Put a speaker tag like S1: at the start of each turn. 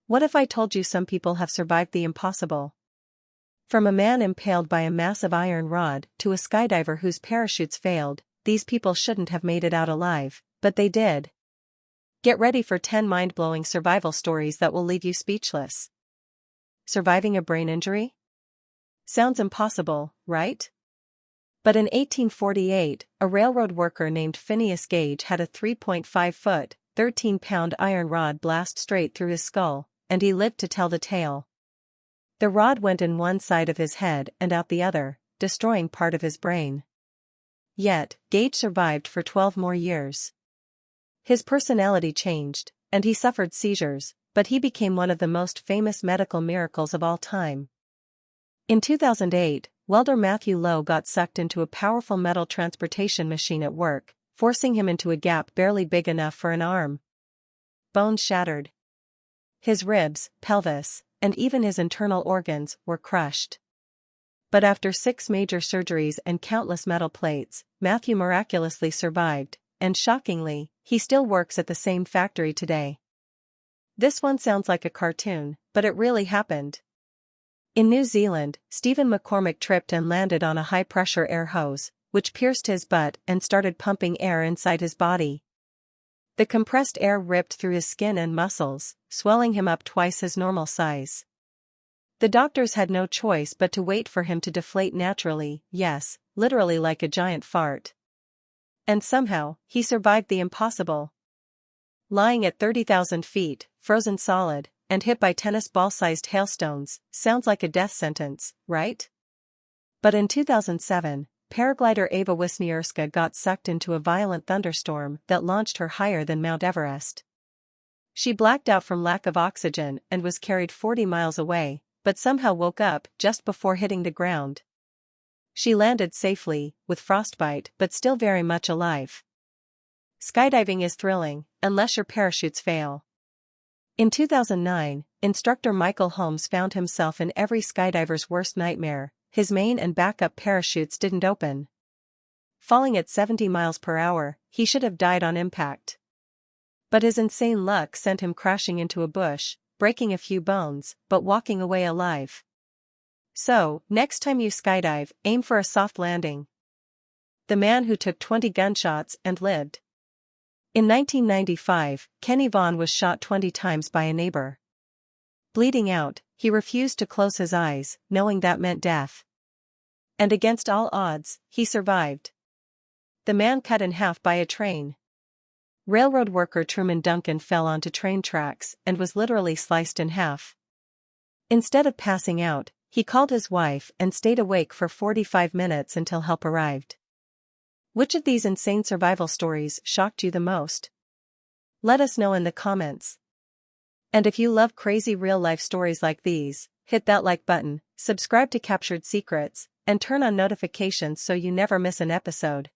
S1: What if I told you some people have survived the impossible? From a man impaled by a massive iron rod to a skydiver whose parachutes failed, these people shouldn't have made it out alive, but they did. Get ready for 10 mind-blowing survival stories that will leave you speechless. Surviving a brain injury? Sounds impossible, right? But in 1848, a railroad worker named Phineas Gage had a 3.5-foot, 13-pound iron rod blast straight through his skull, and he lived to tell the tale. The rod went in one side of his head and out the other, destroying part of his brain. Yet, Gage survived for 12 more years. His personality changed, and he suffered seizures, but he became one of the most famous medical miracles of all time. In 2008, welder Matthew Lowe got sucked into a powerful metal transportation machine at work, forcing him into a gap barely big enough for an arm. Bones shattered. His ribs, pelvis, and even his internal organs were crushed. But after 6 major surgeries and countless metal plates, Matthew miraculously survived, and shockingly, he still works at the same factory today. This one sounds like a cartoon, but it really happened. In New Zealand, Stephen McCormick tripped and landed on a high-pressure air hose, which pierced his butt and started pumping air inside his body. The compressed air ripped through his skin and muscles, swelling him up twice his normal size. The doctors had no choice but to wait for him to deflate naturally, yes, literally like a giant fart. And somehow, he survived the impossible. Lying at 30,000 feet, frozen solid, and hit by tennis ball-sized hailstones, sounds like a death sentence, right? But in 2007, paraglider Ava Wisniewska got sucked into a violent thunderstorm that launched her higher than Mount Everest. She blacked out from lack of oxygen and was carried 40 miles away, but somehow woke up just before hitting the ground. She landed safely, with frostbite but still very much alive. Skydiving is thrilling, unless your parachutes fail. In 2009, instructor Michael Holmes found himself in every skydiver's worst nightmare: his main and backup parachutes didn't open. Falling at 70 miles per hour, he should have died on impact. But his insane luck sent him crashing into a bush, breaking a few bones, but walking away alive. So, next time you skydive, aim for a soft landing. The man who took 20 gunshots and lived. In 1995, Kenny Vaughn was shot 20 times by a neighbor. Bleeding out, he refused to close his eyes, knowing that meant death. And against all odds, he survived. The man cut in half by a train. Railroad worker Truman Duncan fell onto train tracks and was literally sliced in half. Instead of passing out, he called his wife and stayed awake for 45 minutes until help arrived. Which of these insane survival stories shocked you the most? Let us know in the comments. And if you love crazy real-life stories like these, hit that like button, subscribe to Captured Secrets, and turn on notifications so you never miss an episode.